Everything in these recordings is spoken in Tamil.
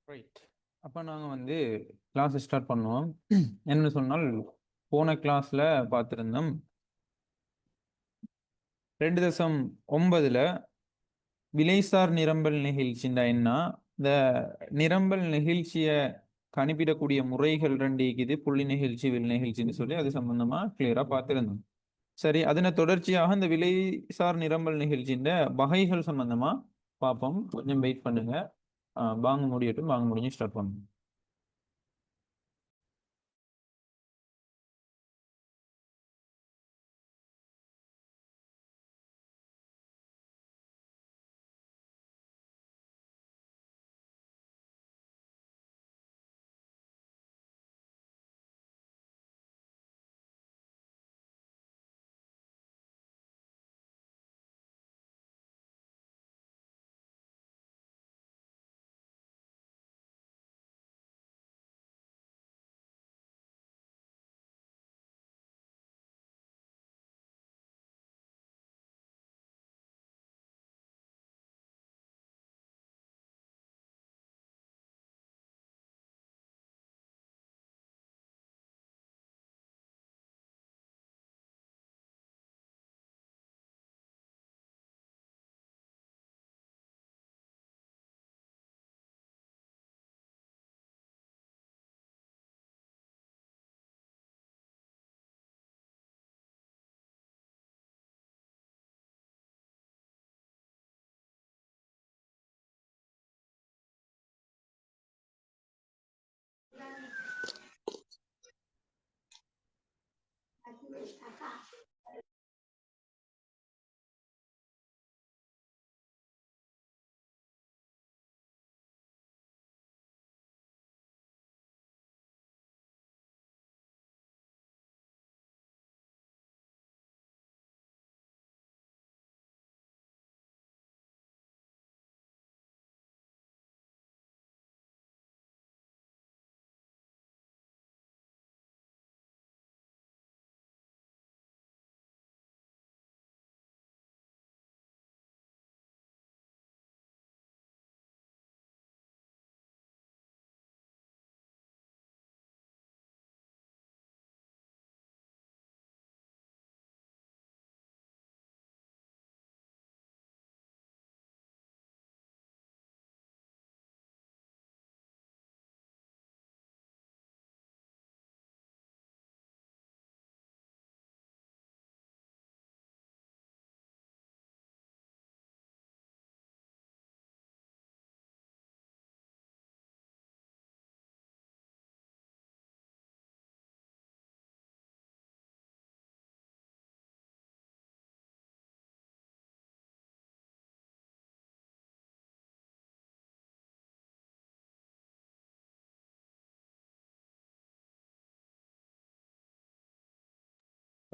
ரைட். அப்போ நாங்கள் வந்து கிளாஸ் ஸ்டார்ட் பண்ணுவோம். என்னன்னு சொன்னால், போன கிளாஸ்ல பார்த்துருந்தோம் 2.9ல விலைசார் நிரம்பல் நிகழ்ச்சிண்டா என்ன, இந்த நிரம்பல் நிகழ்ச்சியை கணிப்பிடக்கூடிய முறைகள் ரெண்டு இருக்குது, புள்ளி நிகழ்ச்சி வில் நிகழ்ச்சின்னு சொல்லி அது சம்பந்தமா கிளியரா பார்த்துருந்தோம். சரி, அதனை தொடர்ச்சியாக இந்த விலைசார் நிரம்பல் நிகழ்ச்சியின் வகைகள் சம்பந்தமா பார்ப்போம். கொஞ்சம் வெயிட் பண்ணுங்க. பாங்க முடியட்டும், பாங்க முடிஞ்சு ஸ்டார்ட் பண்ணுங்க.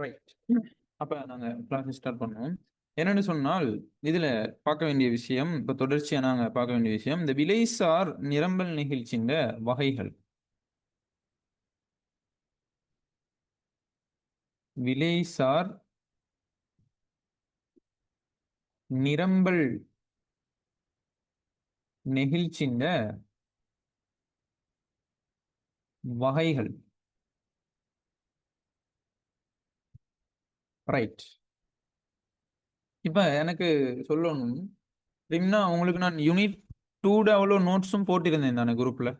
ரைட். அப்ப நாங்க கிளாஸ் ஸ்டார்ட் பண்ணுவோம். என்னன்னு சொன்னால், இதுல பார்க்க வேண்டிய விஷயம், இப்ப தொடர்ச்சியா நாங்க பார்க்க வேண்டிய விஷயம், இந்த விலைசார் நிரம்பல் நிகழ்ச்சியின் வகைகள். விலைசார் நிரம்பல் நெகிழ்ச்சியின் வகைகள். ரைட். இப்ப எனக்கு சொல்லணும், ரிம்னா உங்களுக்கு நான் யூனிட் 2 அவ்வளோ நோட்ஸும் போட்டிருந்தேன் தானே குரூப்ல.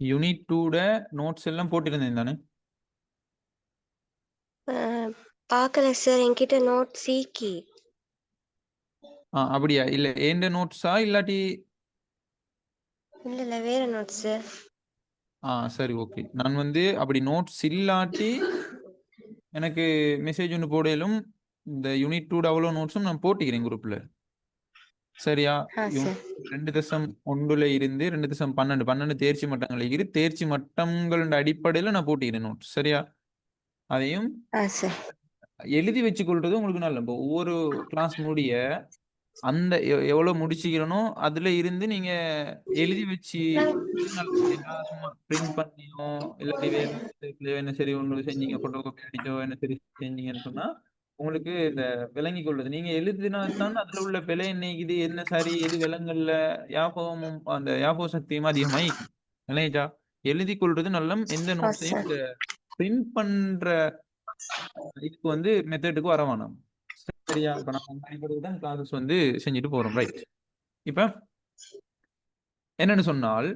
யூனிட் 2 நோட்ஸ் எல்லாம் போட்டிருந்தேன் தானே. பார்க்கல சார், என்கிட்ட நோட் சீக்கி. அப்படியா? இல்ல ஏண்ட நோட்ஸா இல்லாட்டி? இல்ல வேற நோட்ஸ். சரி, ஓகே. நான் வந்து அப்படி நோட்ஸ் இல்லாட்டி எனக்கு மெசேஜ் ஒன்று போடையிலும் இந்த யூனிட் 2 அவ்வளோ நோட்ஸும் நான் போட்டிக்கிறேன் குரூப்ல. சரியா? சார். 2.1 இருந்து 2.12 தேர்ச்சி மட்டங்கள் இரு தேர்ச்சி மட்டங்களோட அடிப்படையில் நான் போட்டிக்கிறேன் நோட்ஸ். சரியா? அதையும் சார். எழுதி வச்சுக்கொள்றது உங்களுக்கு நல்ல. இப்போ ஒவ்வொரு கிளாஸ் முடிய அந்த எவ்வளவு முடிச்சுக்கிறனோ அதுல இருந்து நீங்க எழுதி வச்சு நல்ல. சும்மா பிரிண்ட் பண்ணியோ இல்லாட்டி வேற என்ன சரி ஒன்று செஞ்சீங்க, போட்டோ காப்பி அடிச்சோ என்ன சரி செஞ்சீங்கன்னு சொன்னா உங்களுக்கு இந்த விளங்கிக் கொள்வது. நீங்க எழுதினாதான் அதுல உள்ள பிழை என்ன இது, என்ன சரி, எது விலங்கல்ல ஞாபகமும் அந்த ஞாபக சக்தியும் அதிகமாயிக்கும். விளங்கிச்சா? எழுதிக் கொள்றது நல்லம். எந்த நோட்ஸையும் சார். இந்த பிரிண்ட் பண்ற இதுக்கு வந்து மெத்தடுக்கு வர வேணாம். சரியா? இப்ப நம்ம பயன்படுத்தி தான் கிளாஸஸ் வந்து செஞ்சுட்டு போறோம். ரைட். இப்ப என்னன்னு சொன்னால்,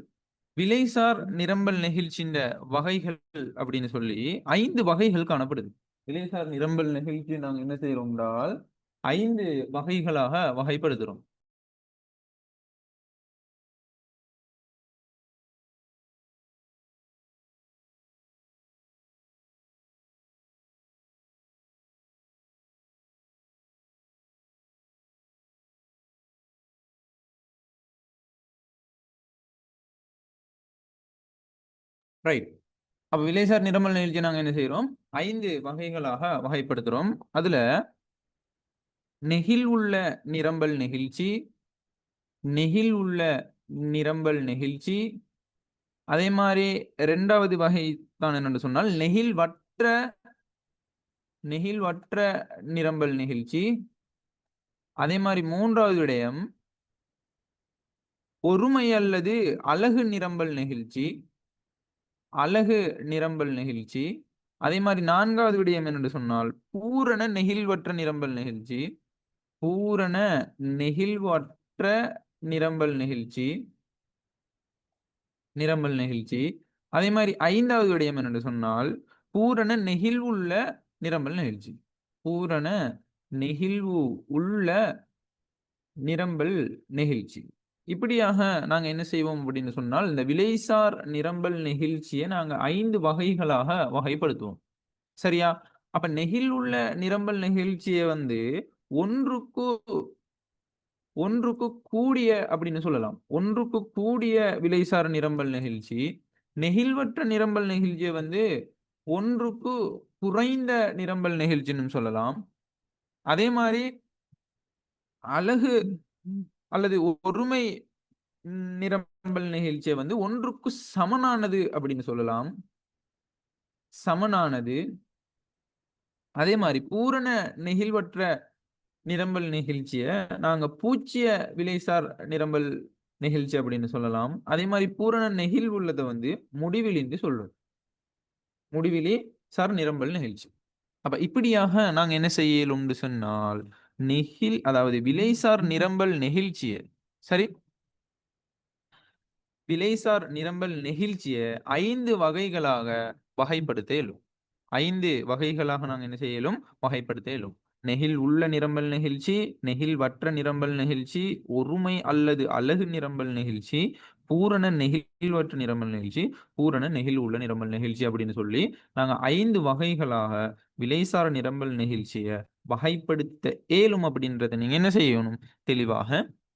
விலைசார் நிரம்பல் நெகிழ்ச்சின்ற வகைகள் அப்படின்னு சொல்லி 5 வகைகள் காணப்படுது. விலைசார் நிரம்பல் நெகிழ்ச்சி நாங்க என்ன செய்றோம் என்றால் 5 வகைகளாக வகைப்படுத்துறோம். ரைட். அப்ப விலைசார் நிரம்பல் நெகிழ்ச்சியை நாங்க என்ன செய்றோம்? 5 வகைகளாக வகைப்படுத்துறோம். அதுல நெகிழ்வுள்ள நிரம்பல் நெகிழ்ச்சி, நெகிழ்வுள்ள நிரம்பல் நெகிழ்ச்சி, அதே மாரி 2வது வகை தான் என்னன்னு சொன்னால் நெகிழ்வற்ற நிரம்பல் நெகிழ்ச்சி. அதே மாரி 3வது விடயம் ஒருமை அல்லது அலகு நிரம்பல் நெகிழ்ச்சி. அலகு நிரம்பல் நெகிழ்ச்சி. அதே மாரி 4வது விடயம் என்னென்று சொன்னால் பூரண நெகிழ்வற்ற நிரம்பல் நெகிழ்ச்சி. பூரண நெகிழ்வற்ற நிரம்பல் நெகிழ்ச்சி. நிரம்பல் நெகிழ்ச்சி. அதே மாரி 5வது விடயம் என்னென்று சொன்னால் பூரண நெகிழ்வுள்ள நிரம்பல் நெகிழ்ச்சி. பூரண நெகிழ்வு உள்ள நிரம்பல் நெகிழ்ச்சி. இப்படியாக நாங்க என்ன செய்வோம் அப்படின்னு சொன்னால், இந்த விலைசார் நிரம்பல் நெகிழ்ச்சிய நாங்க 5 வகைகளாக வகைப்படுத்துவோம். சரியா? அப்ப நெகிழ்வுள்ள நிரம்பல் நெகிழ்ச்சிய வந்து ஒன்றுக்கு ஒன்றுக்கு கூடிய அப்படின்னு சொல்லலாம். ஒன்றுக்கு கூடிய விலைசார் நிரம்பல் நெகிழ்ச்சி. நெகிழ்வற்ற நிரம்பல் நெகிழ்ச்சிய வந்து ஒன்றுக்கு குறைந்த நிரம்பல் நெகிழ்ச்சின்னு சொல்லலாம். அதே மாரி அலகு அல்லது ஒருமை நிரம்பல் நிகழ்ச்சிய வந்து ஒன்றுக்கு சமனானது அப்படின்னு சொல்லலாம். சமனானது. அதே மாரி பூரண நெகிழ்வற்ற நிரம்பல் நெகிழ்ச்சிய நாங்க பூச்சிய விலைசார் நிரம்பல் நெகிழ்ச்சி அப்படின்னு சொல்லலாம். அதே மாரி பூரண நெகிழ்வுள்ளத வந்து முடிவிலின்னு சொல்றோம். முடிவிலி சார் நிரம்பல் நெகிழ்ச்சி. அப்ப இப்படியாக நாங்க என்ன செய்ய இயலும்னு சொன்னால், அதாவது விலைசார் நிரம்பல் நெகிழ்ச்சிய சரி விலைசார் நிரம்பல் நெகிழ்ச்சிய 5 வகைகளாக வகைப்படுத்த இயலும். 5 வகைகளாக நாங்க என்ன செய்ய இயலும்? வகைப்படுத்த இயலும். நெகிழ் உள்ள நிரம்பல் நெகிழ்ச்சி, நெகிழ்வற்ற நிரம்பல் நெகிழ்ச்சி, ஒருமை அல்லது அலகு நிரம்பல் நெகிழ்ச்சி, பூரண நெகிழ்வற்ற நிரம்பல் நெகிழ்ச்சி, பூரண நெகிழ் உள்ள நிரம்பல் நெகிழ்ச்சி அப்படின்னு சொல்லி நாங்க 5 வகைகளாக விலைசார் நிரம்பல் நெகிழ்ச்சிய வகைப்படுத்த இயலும் அப்படின்றத நீங்க என்ன செய்யணும்? தெளிவாக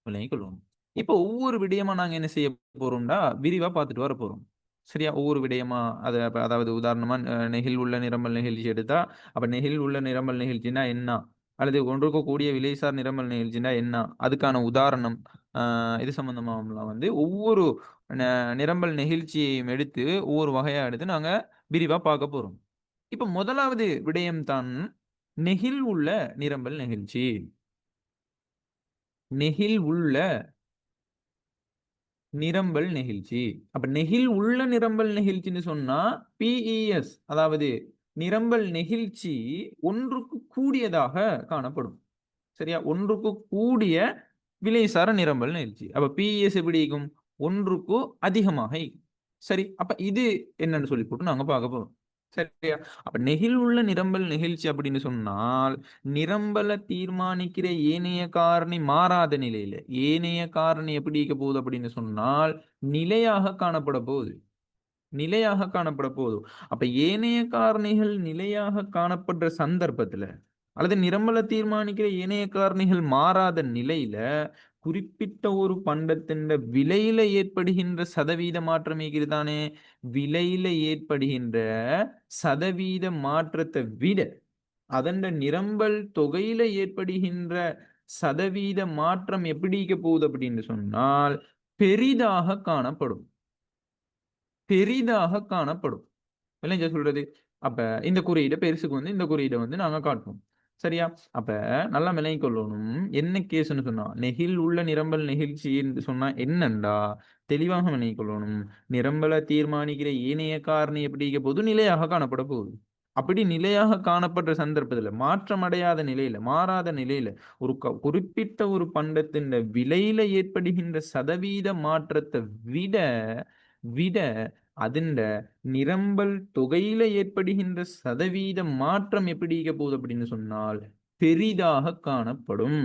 விளங்கிக் கொள்ளணும். இப்போ ஒவ்வொரு விடயமா நாங்க என்ன செய்ய போறோம்னா, விரிவா பார்த்துட்டு வரப் போறோம். சரியா? ஒவ்வொரு விடயமா அதாவது உதாரணமா நெகிழ் உள்ள நிரம்பல் நிகழ்ச்சி எடுத்தா, அப்ப நெகிழ் உள்ள நிரம்பல் நிகழ்ச்சின்னா என்ன? அல்லது ஒன்றுக்கு கூடிய விலைசார் நிரம்பல் நிகழ்ச்சின்னா என்ன? அதுக்கான உதாரணம், இது சம்பந்தமாலாம் வந்து ஒவ்வொரு ந நிரம்பல் நெகிழ்ச்சியையும் எடுத்து, ஒவ்வொரு வகையா எடுத்து நாங்க விரிவா பார்க்க போறோம். இப்ப முதலாவது விடயம் தான் நெகிழ் உள்ள நிரம்பல் நெகிழ்ச்சி. நெகிழ் உள்ள நிரம்பல் நெகிழ்ச்சி. அப்ப நெகிழ் உள்ள நிரம்பல் நெகிழ்ச்சின்னு சொன்னா, பிஇஎஸ் அதாவது நிரம்பல் நெகிழ்ச்சி ஒன்றுக்கு கூடியதாக காணப்படும். சரியா? ஒன்றுக்கு கூடிய விலைசார நிரம்பல் நெகிழ்ச்சி. அப்ப பிஇஎஸ் எப்படி இருக்கும்? ஒன்றுக்கு அதிகமாக இருக்கும். சரி. அப்ப இது என்னன்னு சொல்லி போட்டு நாங்க பார்க்க போறோம். சரியா? அப்ப நெகிழ்வுள்ள நிரம்பல் நெகிழ்ச்சி அப்படின்னு சொன்னால், நிரம்பல தீர்மானிக்கிற ஏனைய காரணி மாறாத நிலையில. ஏனைய காரணி எப்படி இருக்க போகுது அப்படின்னு சொன்னால், நிலையாக காணப்பட போகுது. நிலையாக காணப்பட போகுது. அப்ப ஏனைய காரணிகள் நிலையாக காணப்படுற சந்தர்ப்பத்துல, அல்லது நிரம்பல தீர்மானிக்கிற ஏனைய காரணிகள் மாறாத நிலையில, குறிப்பிட்ட ஒரு பண்டத்தின் விலையில ஏற்படுகின்ற சதவீத மாற்றம் இருக்கிறதானே, விலையில ஏற்படுகின்ற சதவீத மாற்றத்தை விட அதன் நிரம்பல் தொகையில ஏற்படுகின்ற சதவீத மாற்றம் எப்படி இருக்க போகுது அப்படின்னு சொன்னால் பெரிதாக காணப்படும். பெரிதாக காணப்படும். விளங்குச்சா சொல்றது? அப்ப இந்த குறியீட பெருசுக்கு வந்து இந்த குறியீட வந்து நாங்க காட்டுவோம். சரியா? அப்ப நல்லா விளங்கிக் கொள்ளணும். என்ன கேஸ்ன்னு சொன்னா, நெகிழ் உள்ள நிரம்பல் நெகிழ்ச்சி என்று சொன்னா என்னண்டா, தெளிவாக விளங்கிக் கொள்ளணும். நிரம்பல தீர்மானிக்கிற ஏனைய காரணி எப்படி இருக்க போது? நிலையாக காணப்பட போகுது. அப்படி நிலையாக காணப்படுற சந்தர்ப்பத்துல, மாற்றமடையாத நிலையில, மாறாத நிலையில, ஒரு குறிப்பிட்ட ஒரு பண்டத்தின் விலையில ஏற்படுகின்ற சதவீத மாற்றத்தை விட விட அதிண்ட நிரம்பல் தொகையில ஏற்படுகின்ற சதவீத மாற்றம் எப்படி இருக்க போகுது அப்படின்னு சொன்னால் பெரிதாக காணப்படும்.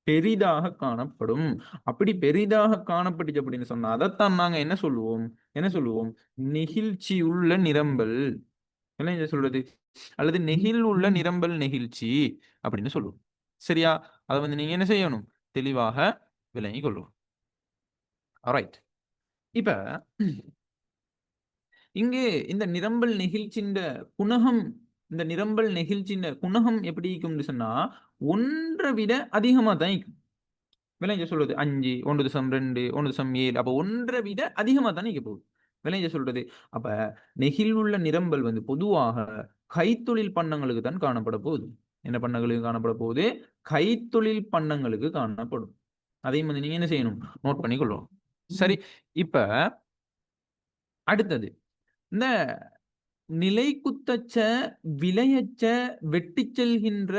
பெரிதாக காணப்படும். அப்படி பெரிதாக காணப்பட்டுச்சு அப்படின்னு சொன்னா அதைத்தான் நாங்க என்ன சொல்லுவோம்? என்ன சொல்லுவோம்? நெகிழ்ச்சி உள்ள நிரம்பல். என்ன சொல்றது? அல்லது நெகிழ் உள்ள நிரம்பல் நெகிழ்ச்சி அப்படின்னு சொல்லுவோம். சரியா? அதை வந்து நீங்க என்ன செய்யணும்? தெளிவாக விளங்கிக் கொள்ளும். ஆல்ரைட். இப்ப இங்கு இந்த நிரம்பல் நெகிழ்ச்சின்ற குணகம் இந்த நிரம்பல் நெகிழ்ச்சின்ற குணகம் எப்படி இருக்கும்னு சொன்னா ஒன்றை விட அதிகமா தான் இருக்கும். விளைஞ்ச சொல்றது 5, 1.2, 1.7 அப்ப ஒன்றை விட அதிகமா தானே இருக்க போகுது. விளைஞ்ச சொல்றது அப்ப நெகிழ் உள்ள நிரம்பல் வந்து பொதுவாக கைத்தொழில் பண்ணங்களுக்கு தான் காணப்பட போகுது. என்ன பண்ணங்களுக்கு காணப்பட போகுது? கைத்தொழில் பண்ணங்களுக்கு காணப்படும். அதையும் வந்து நீங்க என்ன செய்யணும்? நோட் பண்ணிக்கொள்ளும். சரி. இப்ப அடுத்தது இந்த நிலைக்குத்தச்ச விலையச்ச வெட்டிச் செல்கின்ற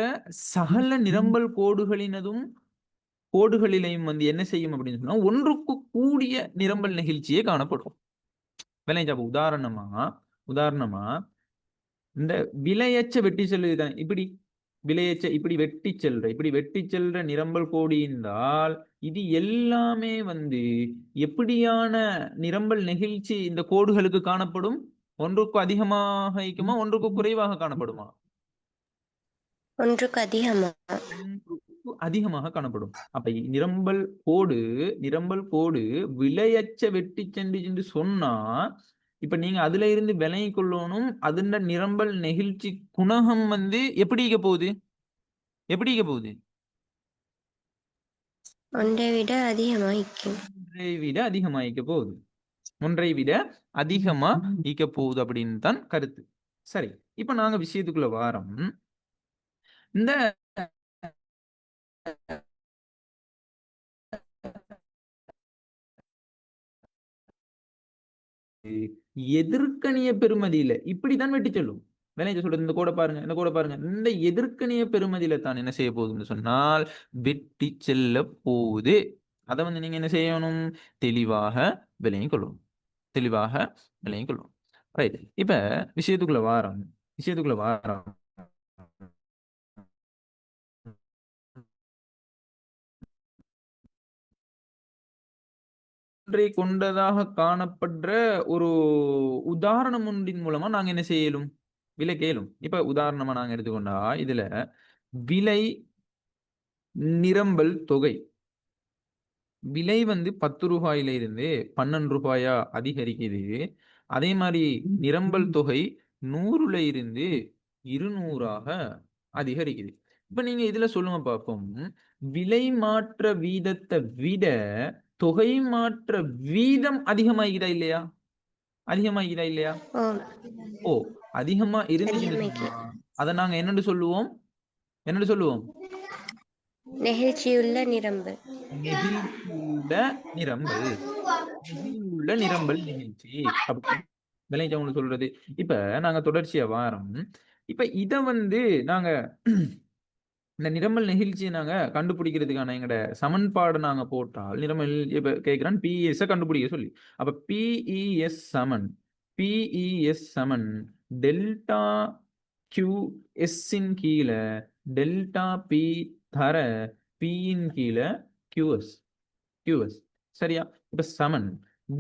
சகல நிரம்பல் கோடுகளிலையும் வந்து என்ன செய்யும் அப்படின்னு சொன்னா ஒன்றுக்கு கூடிய நிரம்பல் நெகிழ்ச்சியே காணப்படும். விளைஞ்சா உதாரணமா இந்த விலையச்ச வெட்டி செல்லுதான் இப்படி விலையச்ச இப்படி வெட்டி செல்ற நிரம்பல் கோடி இருந்தால் இது எல்லாமே வந்து எப்படியான நிரம்பல் நெகிழ்ச்சி இந்த கோடுகளுக்கு காணப்படும்? ஒன்றுக்கு அதிகமாக இருக்குமா? ஒன்றுக்கு குறைவாக காணப்படுமா? ஒன்றுக்கு அதிகமா. ஒன்றுக்கு அதிகமாக காணப்படும். அப்ப நிரம்பல் கோடு விலையச்ச வெட்டி சென்று சொன்னா இப்ப நீங்க அதுல இருந்து விலகிக் கொள்ளணும். அதுண்ட நிரம்பல் நெகிழ்ச்சி குணகம் வந்து எப்படி இருக்க போகுது? எப்படி இருக்க போகுது? ஒன்றை விட அதிகமாயிக்கும். ஒன்றை விட அதிகமா இருக்க போகுது. ஒன்றை விட அதிகமா இருக்க போகுது அப்படின்னு தான் கருத்து. சரி. இப்ப நாங்க விஷயத்துக்குள்ள வாரம். இந்த எதிர்க்கணிய பெருமதியில இப்படித்தான் வெட்டி சொல்லும். விளைஞ்ச சொல்றது இந்த கோடை பாருங்க, இந்த கோடை பாருங்க. இந்த எதிர்க்கணிய பெருமதியில தான் என்ன செய்ய போகுதுன்னு சொன்னால் வெட்டி செல்ல போகுது. அதை வந்து நீங்க என்ன செய்யணும்? தெளிவாக விளங்கிக் கொள்ளணும். தெளிவாக விளங்கிக் கொள்ளணும். ரைட். இப்ப விஷயத்துக்குள்ள வாரம். விஷயத்துக்குள்ள வாரம். ஒன்றை கொண்டதாக காணப்படுற ஒரு உதாரணம் ஒன்றின் மூலமா நாங்க என்ன செய்யலும்? விலை கேளும். இப்ப உதாரணமா நாங்க எடுத்துக்கொண்டா இதுல விலை நிரம்பல் தொகை விலை வந்து 10 ரூபாயில இருந்து 12 ரூபாயா அதிகரிக்குது. அதே மாதிரி நிரம்பல் தொகை 100ல இருந்து 200ஆக அதிகரிக்குது. இப்ப நீங்க இதுல சொல்லுங்க பார்ப்போம். விலை மாற்ற வீதத்தை விட தொகை மாற்ற வீதம் அதிகமாகிறதா இல்லையா? அதிகமாகிறதா இல்லையா? ஓ, ஓ, அதிகமா இருந்துச்சுன்னு அதிகமாக்கி. சொன்னா அதை நாங்க என்னன்னு சொல்லுவோம்? என்னன்னு சொல்லுவோம்? நெகிழ்ச்சியுள்ள நிரம்பல். நெகிழ்ச்சியுள்ள நிரம்பல். நெகிழ்வுள்ள நிரம்பல் நிகழ்ச்சி அப்படின்னு விளைஞ்சவங்க சொல்றது. இப்ப நாங்க தொடர்ச்சியா வாரம். இப்ப இத வந்து நாங்க இந்த நிரம்பல் நெகிழ்ச்சியை நாங்க கண்டுபிடிக்கிறதுக்கான எங்கட சமன்பாடு நாங்க போட்டால் நிரம்பல் இப்ப கேட்கிறேன் பிஇஎஸ் கண்டுபிடிக்க சொல்லி. அப்ப பிஇஎஸ் சமன் டெல்டா கியூ எஸ் இன் கீழ டெல்டா பி தர பியின் கீழ கியூஎஸ். சரியா? இப்ப சமன்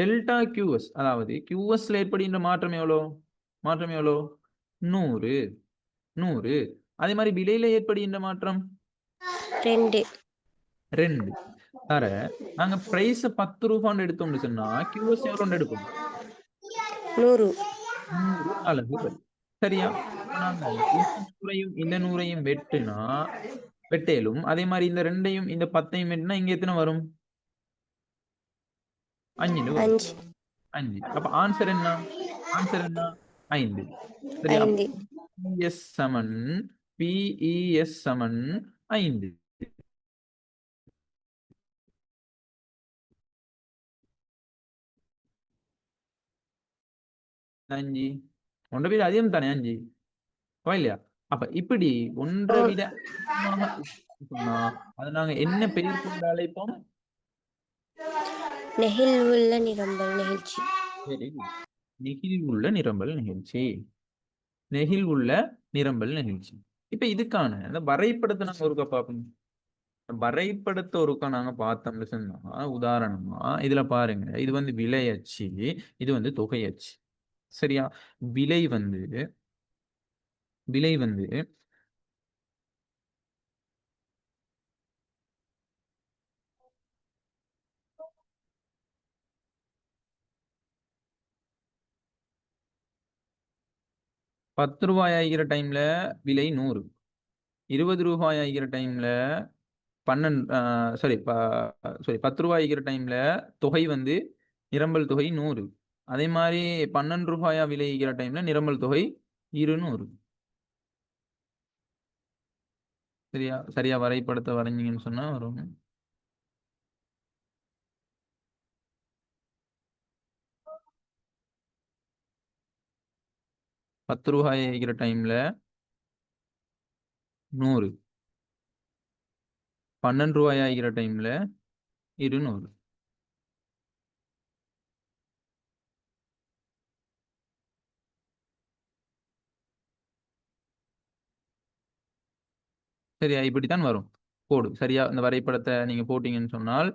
டெல்டா கியூஎஸ் அதாவது கியூஎஸ்ல ஏற்படுகின்ற மாற்றம் எவ்வளோ? 100. அதே மாதிரி விலையில ஏற்படுகின்ற மாற்றம் 2. 2 தர நாங்க பிரைஸ் 10 ரூபான்னு எடுத்தோம்னு சொன்னா கியூஎஸ் எவ்வளோன்னு எடுப்போம்? 100. 100 அலகுகள். சரியா? இப்ப நாங்க இந்த 100ஐயும் வெட்டுனா வெட்டேலும் அதே மாதிரி இந்த 2ஐயும் இந்த 10ஐயும் வெட்டினா இங்க எத்தனை வரும்? 5 வரும். 5. 5. அப்ப ஆன்சர் என்ன? 5. சரியா? 5. PS சமன் PES சமன் 5. அஞ்சு ஒன்றை விட அதிகம் தானே 5 இல்லையா? அப்ப இப்படி ஒன்றை விட அதிகமாக சொன்னா அது நாங்க என்ன பெயர் கொண்டு அழைப்போம்? நெகிழ்வுள்ள நிரம்பல் நிகழ்ச்சி. Very good. நெகிழ்வுள்ள நிரம்பல் நிகழ்ச்சி. நெகிழ்வுள்ள நிரம்பல் நிகழ்ச்சி. இப்ப இதுக்கான அந்த வரைபடத்தை நாங்க ஒருக்கா பார்ப்போம். வரைபடத்தை ஒருக்கா நாங்க பார்த்தோம்னு சொன்னா உதாரணமா இதுல பாருங்க, இது வந்து விலை அச்சு, இது வந்து தொகை அச்சு. சரியா? விலை வந்து விலை வந்து ₹10 ஆகிற டைம்ல விலை 100, ₹20 ஆகிற டைம்ல 10 ரூபாய்க்கிற டைம்ல தொகை வந்து நிரம்பல் தொகை 100. அதே மாதிரி ₹12 விலைகிற டைம்ல நிரம்பல் தொகை 200. சரியா? சரியா வரைபடத்தை வரைஞ்சீங்கன்னு சொன்னா வரும். ₹10 ஆகிற டைம்ல 100, ₹12 ஆகிற டைம்ல 200. சரியா? இப்படித்தான் வரும் கோடு. சரியா? இந்த வரைபடத்தை நீங்க போட்டீங்கன்னு சொன்னால்,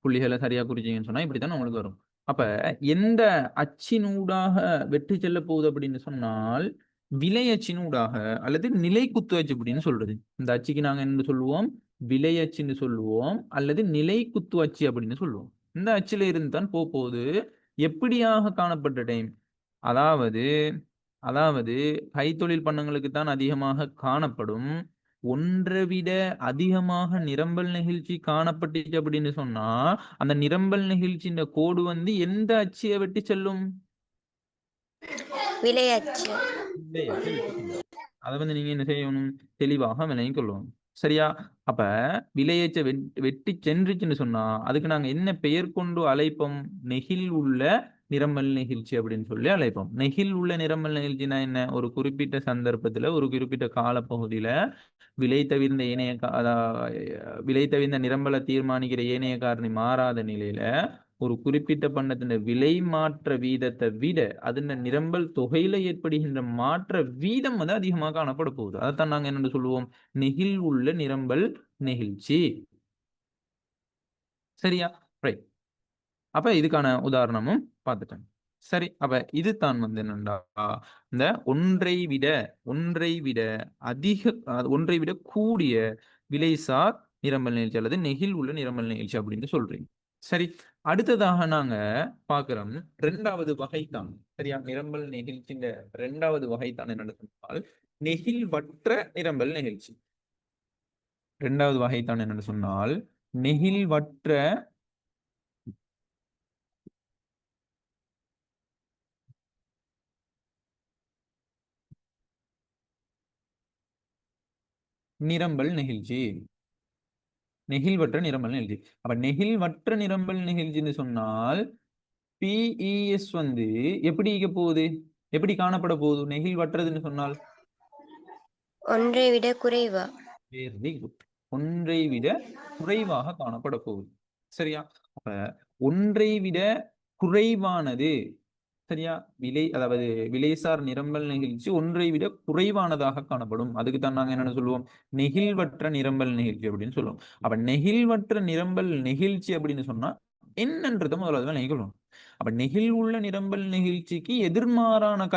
புள்ளிகளை சரியா குறிச்சீங்கன்னு சொன்னா இப்படித்தான் உங்களுக்கு வரும். அப்ப எந்த அச்சினூடாக வெற்றி செல்ல போகுது அப்படின்னு சொன்னால், விலை அச்சினூடாக அல்லது நிலை குத்து அச்சு அப்படின்னு சொல்றது. இந்த அச்சுக்கு நாங்க என்ன சொல்லுவோம்? விலை அச்சுன்னு சொல்லுவோம் அல்லது நிலை குத்து அச்சு அப்படின்னு சொல்லுவோம். இந்த அச்சுல இருந்து தான் போகுது. எப்படியாக காணப்பட்ட டைம், அதாவது அதாவது கைத்தொழில் பண்ணங்களுக்கு தான் அதிகமாக காணப்படும். ஒன்றை விட அதிகமாக நிரம்பல் நிகழ்ச்சி காணப்பட்டுச்சு அப்படின்னு சொன்னா அந்த நிரம்பல் நிகழ்ச்சியின் கோடு வந்து எந்த அச்சியை வெட்டி செல்லும்? விலை அச்சு. விலை அச்சை வெட்டி செல்லும். அதை வந்து நீங்க என்ன செய்யணும்? தெளிவாக விளங்கிக் கொள்ளணும். சரியா? அப்ப விலையச்சை வெட்டி சென்றுச்சுன்னு சொன்னா அதுக்கு நாங்க என்ன பெயர் கொண்டு அழைப்போம்? நெகிழ் உள்ள நிரம்பல் நிகழ்ச்சி அப்படின்னு சொல்லி அழைப்போம். நெகிழ் உள்ள நிரம்பல் நிகழ்ச்சினா என்ன? ஒரு குறிப்பிட்ட சந்தர்ப்பத்துல ஒரு குறிப்பிட்ட காலப்பகுதியில விலை தவிர்ந்த ஏனைய விலை தவிர்ந்த நிரம்பலை தீர்மானிக்கிற ஏனைய காரணி மாறாத நிலையில ஒரு குறிப்பிட்ட பண்டத்தின் விலை மாற்ற வீதத்தை விட அதன் நிரம்பல் தொகையில ஏற்படுகின்ற மாற்ற வீதம் வந்து அதிகமாக காணப்பட போகுது. அதைத்தான் நாங்க என்ன சொல்லுவோம்? நெகிழ் உள்ள நிரம்பல் நெகிழ்ச்சி. சரியா? ரைட். அப்ப இதுக்கான உதாரணமும் பார்த்துட்டேன். சரி, அப்ப இது தான் வந்து என்னண்டா இந்த ஒன்றை விட அதிக ஒன்றை விட கூடிய விலைசார் நிரம்பல் நிகழ்ச்சி அல்லது நெகிழ் உள்ள நிரம்பல் நிகழ்ச்சி அப்படின்னு சொல்றீங்க. சரி, அடுத்ததாக நாங்க பார்க்கிறோம் 2வது வகை தான். சரியா? நிரம்பல் நிகழ்ச்சியின் 2வது வகை தான் என்ன சொன்னால் நெகிழ்வற்ற நிரம்பல் நிகழ்ச்சி. 2வது வகை தான் என்னன்னு சொன்னால் நெகிழ்வற்ற நிரம்பல் நிகழ்ச்சி. நெகிழ்வற்ற நிரம்பல் நிகழ்ச்சி. அப்ப நெகிழ்வற்ற நிரம்பல் நிகழ்ச்சின்னு சொன்னால் PES வந்து எப்படி இருக்க போகுது? எப்படி காணப்பட போகுது? நெகிழ்வற்றதுன்னு சொன்னால் ஒன்றை விட குறைவா. Very good. ஒன்றை விட குறைவாக காணப்பட போகுது. சரியா? அப்ப ஒன்றை விட குறைவானது. சரியா? அதாவது விலைசார் நிரம்பல் நிகழ்ச்சி ஒன்றை விட குறைவானதாக காணப்படும். அதுக்கு தான் நாங்க என்ன சொல்லுவோம்? நெகிழ்வற்ற நிரம்பல் நிகழ்ச்சி அப்படின்னு சொல்லுவோம். அப்ப நெகிழ்வற்ற நிரம்பல் நிகழ்ச்சி அப்படின்னு சொன்னா என்னன்றதை முதல்ல நிகழும். அப்ப நெகிழ்வுள்ள நிரம்பல் நிகழ்ச்சிக்கு எதிர்மாறான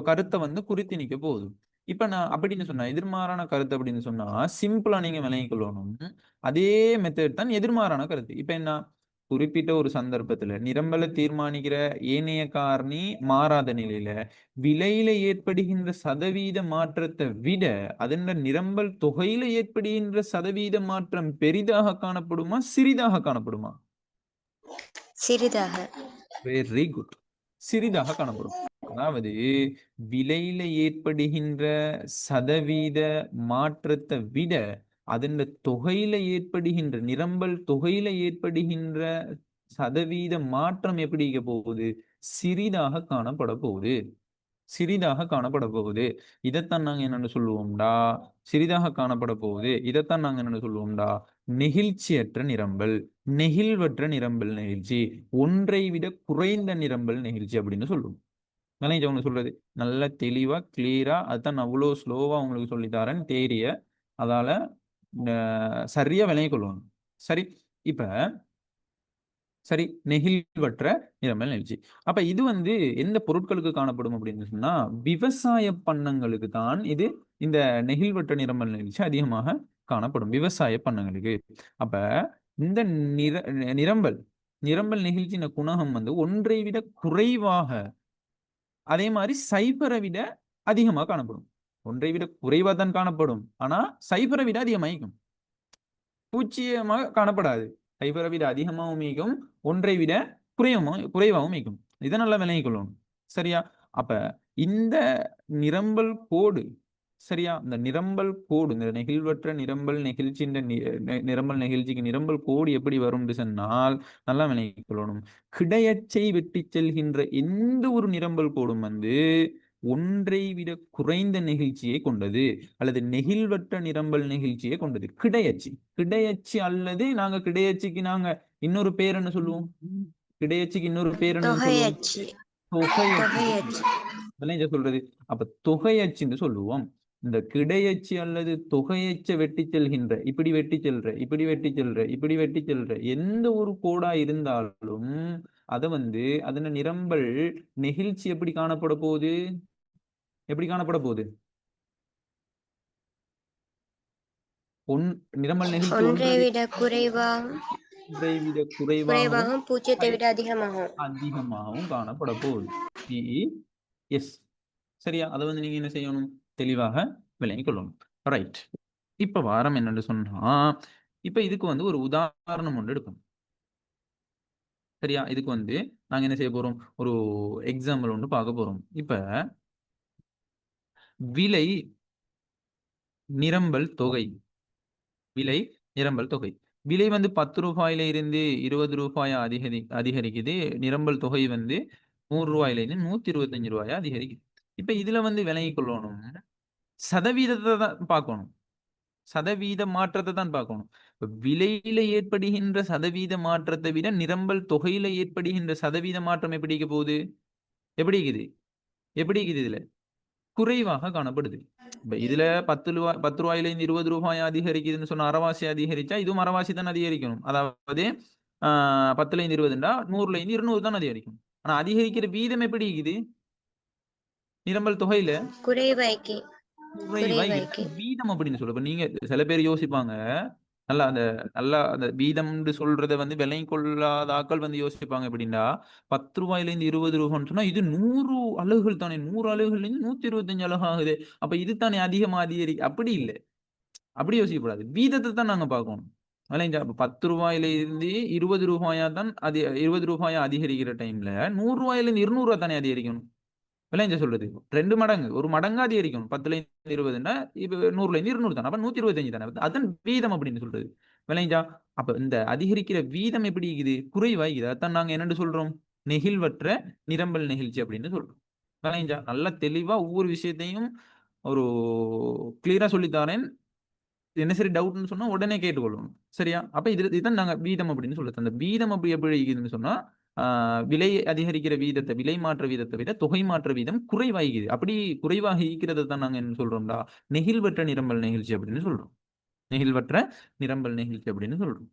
கருத்தை வந்து குறித்து நிக்க போகுது. இப்ப நான் அப்படின்னு சொன்னா எதிர்மாறான கருத்து அப்படின்னு சொன்னா சிம்பிளா நீங்க விளங்கிக் கொள்ளணும். அதே மெத்தட் தான் எதிர்மாறான கருத்து. இப்ப என்ன? குறிப்பிட்ட ஒரு சந்தர்ப்பத்துல நிரம்பலை தீர்மானிக்கிற ஏனைய காரணி மாறாத நிலையில விலையில ஏற்படுகின்ற சதவீத மாற்றத்தை விட அதன் நிரம்பல் தொகையில ஏற்படுகின்ற சதவீத மாற்றம் பெரிதாக காணப்படுமா சிறிதாக காணப்படுமா? சிறிதாக. Very good. சிறிதாக காணப்படும். அதாவது விலையில ஏற்படுகின்ற சதவீத மாற்றத்தை விட அதன் தொகையில ஏற்படுகின்ற நிரம்பல் தொகையில ஏற்படுகின்ற சதவீத மாற்றம் எப்படி இருக்க போகுது? சிறிதாக காணப்பட போகுது. சிறிதாக காணப்பட போகுது. இதைத்தான் நாங்க என்னன்னு சொல்லுவோம்டா, சிறிதாக காணப்பட போகுது. இதைத்தான் நாங்க என்னன்னு சொல்லுவோம்டா, நெகிழ்ச்சியற்ற நிரம்பல், நெகிழ்வற்ற நிரம்பல் நெகிழ்ச்சி, ஒன்றை விட குறைந்த நிரம்பல் நெகிழ்ச்சி அப்படின்னு சொல்லுவோம். நினைஞ்ச ஒன்று சொல்றது நல்ல தெளிவா கிளியரா, அதுதான் நான் அவ்வளோ ஸ்லோவா உங்களுக்கு சொல்லித்தரேன் தேரிய. அதால சரியா விளங்கிக் கொள்ளணும். சரி, இப்ப சரி, நெகிழ்வற்ற நிரம்பல் நெகிழ்ச்சி. அப்ப இது எந்த பொருட்களுக்கு காணப்படும் அப்படின்னு சொன்னா, விவசாய பண்ணங்களுக்கு தான் இது இந்த நெகிழ்வற்ற நிரம்பல் நெகிழ்ச்சி அதிகமாக காணப்படும், விவசாய பண்ணங்களுக்கு. அப்ப இந்த நிர நிரம்பல் நிரம்பல் நெகிழ்ச்சியின் குணகம் ஒன்றை விட குறைவாக, அதே மாதிரி சைபரை விட அதிகமா காணப்படும். ஒன்றை விட குறைவா தான் காணப்படும், ஆனா சைபரை விட அதிகமாயிக்கும். பூஜ்ஜியமாக காணப்படாது. சைபரை விட அதிகமாகவும் மீக்கும், ஒன்றை விட குறைவாகவும் மீக்கும். இதை நல்லா விளங்கிக் கொள்ளணும். சரியா? அப்ப இந்த நிரம்பல் கோடு, சரியா, இந்த நிரம்பல் கோடு, இந்த நெகிழ்வற்ற நிரம்பல் நெகிழ்ச்சி, நிரம்பல் நெகிழ்ச்சிக்கு நிரம்பல் கோடு எப்படி வரும் சொன்னால் நல்லா விளங்கிக் கொள்ளணும். கிடையச்சை வெட்டி செல்கின்ற எந்த ஒரு நிரம்பல் கோடும் ஒன்றை விட குறைந்த நெகிழ்ச்சியை கொண்டது, அல்லது நெகிழ்வற்ற நிரம்பல் நெகிழ்ச்சியை கொண்டது. கிடையச்சு கிடையச்சு அல்லது கிடையச்சுக்கு இன்னொரு பேர் என்ன சொல்லுவோம்? கிடையச்சுக்கு இன்னொரு பேர் என்ன சொல்லுவோம்? தொகையச்சு. சொல்றது. அப்ப தொகையச்சுன்னு சொல்லுவோம். இந்த கிடையச்சு அல்லது தொகையச்ச வெட்டி செல்கின்ற, இப்படி வெட்டி செல்ற, இப்படி வெட்டி செல்ற, இப்படி வெட்டி செல்ற எந்த ஒரு கோடா இருந்தாலும் அத அதன நிரம்பல் நெகிழ்ச்சி எப்படி காணப்பட போகுது? எப்படி காணப்பட போகுது? நிரம்பல் நெகிழ்ச்சி ஒன்றை விட குறைவாகவும் பூஜ்ஜியத்தை விட அதிகமாகவும் காணப்பட போகுது. எஸ், சரியா? அதை நீங்க என்ன செய்யணும்? தெளிவாக விளங்கிக் கொள்ளணும். ரைட். இப்ப வாரம் என்னன்னு சொன்னா, இப்ப இதுக்கு ஒரு உதாரணம் ஒன்று எடுப்போம். சரியா? இதுக்கு நாங்க என்ன செய்ய போறோம்? ஒரு எக்ஸாம்பிள் ஒன்று பார்க்க போறோம். இப்ப விலை நிரம்பல் தொகை, விலை நிரம்பல் தொகை, விலை 10 ரூபாயில இருந்து 20 ரூபாயா அதிகரிக்குது. நிரம்பல் தொகை 100 ரூபாயில இருந்து 125 ரூபாயா அதிகரிக்குது. இப்ப இதுல விளங்கிக் கொள்ளணும், சதவீதத்தை தான் பார்க்கணும். சதவீத மாற்றத்தை தான் பார்க்கணும். விலையில ஏற்படுகின்ற சதவீத மாற்றத்தை விட நிரம்பல் தொகையில ஏற்படுகின்ற சதவீத மாற்றம் எப்படி இருக்க போகுது? எப்படி இருக்குது? இதுல குறைவாக காணப்படுது. இப்ப இதுல 10 ரூபாயில இருந்து 20 ரூபாய் அதிகரிக்குதுன்னு சொன்ன அரைவாசி அதிகரிச்சா இதுவும் அரைவாசி தான் அதிகரிக்கணும். அதாவது 10ல இருந்து 20ண்டா 100ல இருந்து 200 தான் அதிகரிக்கும். ஆனா அதிகரிக்கிற வீதம் எப்படி இருக்குது? நிரம்பல் தொகையில குறைவாய்க்கு வீதம் அப்படின்னு சொல்ல. நீங்க சில பேர் யோசிப்பாங்க, நல்லா அந்த வீதம் சொல்றத விலை கொள்ளாத ஆக்கள் யோசிப்பாங்க எப்படின்னா, 10 ரூபாயில இருந்து 20 ரூபான்னு சொன்னா இது 100 அலகுகள் தானே, 100 அலகுகள்ல இருந்து 125 அலகு ஆகுது, அப்ப இது தானே அதிகமா அப்படி இல்லை. அப்படி யோசிக்கக்கூடாது. வீதத்தை தான் நாங்க பார்க்கணும். 10 ரூபாயில இருந்து 20 ரூபாயா தான் 20 ரூபாயா அதிகரிக்கிற டைம்ல 100 ரூபாயில இருந்து 200 ரூபாய் தானே அதிகரிக்கணும். விளைஞ்ச சொல்றது 2 மடங்கு, ஒரு மடங்கா அதிகரிக்கணும். 10ல இருந்து 20ன்னா இப்ப 100ல இருந்து 200 தானே, அப்ப 125 தானே, அதன் வீதம் அப்படின்னு சொல்றது. விளைஞ்சா அப்ப இந்த அதிகரிக்கிற வீதம் எப்படி இருக்குது? குறைவாகுது. அதான் நாங்க என்னன்னு சொல்றோம்? நெகிழ்வற்ற நிரம்பல் நெகிழ்ச்சி அப்படின்னு சொல்றோம். விளைஞ்சா நல்லா தெளிவா ஒவ்வொரு விஷயத்தையும் ஒரு கிளியரா சொல்லித்தாரேன். என்ன சரி டவுட்னு சொன்னா உடனே கேட்டுக்கொள்ளணும். சரியா? அப்ப இதுதான் நாங்க வீதம் அப்படின்னு சொல்றது. அந்த வீதம் அப்படி எப்படி இருக்குதுன்னு சொன்னா, விலை அதிகரிக்கிற வீதத்தை, விலை மாற்ற வீதத்தை விட தொகை மாற்ற வீதம் குறைவாகிறது. அப்படி குறைவாக இருக்கிறத தான் நாங்க என்ன சொல்றோம்டா, நெகிழ்வற்ற நிரம்பல் நெகிழ்ச்சி அப்படின்னு சொல்றோம். நெகிழ்வற்ற நிரம்பல் நெகிழ்ச்சி அப்படின்னு சொல்றோம்.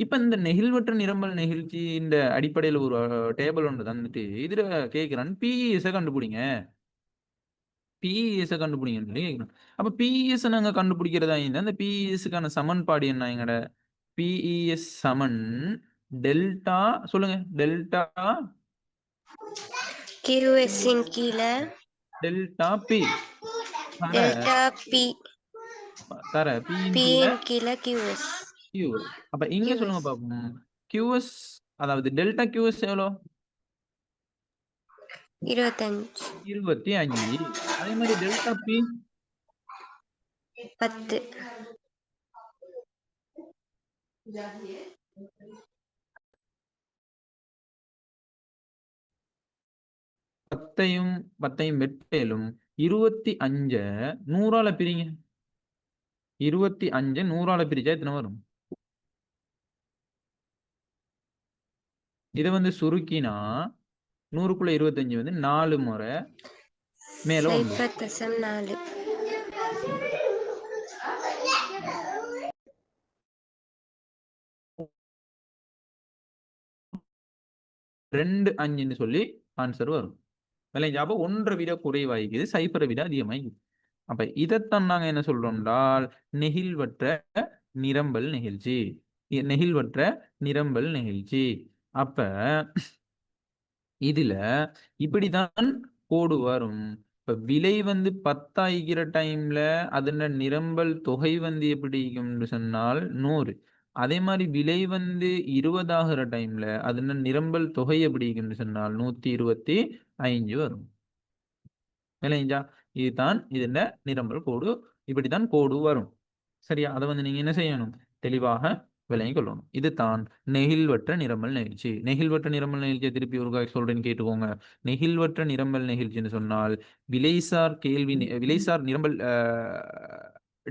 இப்ப இந்த நெகிழ்வற்ற நிரம்பல் நெகிழ்ச்சி இந்த அடிப்படையில ஒரு டேபிள் ஒன்று தந்துட்டு இதுல கேட்கிறான், பிஇஎஸ் கண்டுபிடிங்க, பிஇஎஸ் கண்டுபிடிங்கன்னு சொல்லி கேட்கணும். அப்ப பிஇஎஸ் நாங்க கண்டுபிடிக்கிறதா இருந்தா அந்த பிஇஎஸ்க்கான சமன்பாடு என்ன? எங்கட பிஇஎஸ் சமன் டெல்டா, சொல்லுங்க, டெல்டா QS இன் கீழ டெல்டா பி டெல்டா பி தர பி இன் கீழ QS. அப்ப இங்க சொல்லுங்க பாப்போம், QS அதாவது டெல்டா QS எவ்வளோ? 25. 25. அதே மாதிரி டெல்டா பி 10. 10யும் வெட்டேலும் 25 100ஆல பிரிங்க. 25 100ஆல பிரிச்சா எத்தனை வரும்? இதை வந்து சுருக்கினா 100க்குள்ள 25 வந்து 4 முறை மேல 9. 0.4. 25ன்னு சொல்லி ஆன்சர் வரும். விளைஞ்சா அப்ப 1 விட குறைவாய்க்குது, 0 விட அதிகமாய்க்குது. அப்ப இதைத்தான் நாங்க என்ன சொல்றோம் என்றால் நெகிழ்வற்ற நிரம்பல் நெகிழ்ச்சி. நெகிழ்வற்ற நிரம்பல் நெகிழ்ச்சி. அப்ப இதுல இப்படிதான் கோடு வரும். இப்ப விலை வந்து 10 ஆகிற டைம்ல அதன நிரம்பல் தொகை வந்து எப்படி இருக்கும்னு சொன்னால் 100. அதே மாதிரி விலை வந்து 20 ஆகிற டைம்ல அதன நிரம்பல் தொகை எப்படி இருக்கும்னு சொன்னால் 125 வரும். விளைஞ்சா இதுதான் இதன் நிரம்பல் கோடு. இப்படித்தான் கோடு வரும். சரியா? அதை வந்து நீங்க என்ன செய்யணும்? தெளிவாக விளங்கிக் கொள்ளணும். இதுதான் நெகிழ்வற்ற நிரம்பல் நிகழ்ச்சி. நெகிழ்வற்ற நிரம்பல் நிகழ்ச்சியை திருப்பி ஒரு சொல்றேன்னு கேட்டுக்கோங்க. நெகிழ்வற்ற நிரம்பல் நிகழ்ச்சின்னு சொன்னால் விலைசார் நிரம்பல்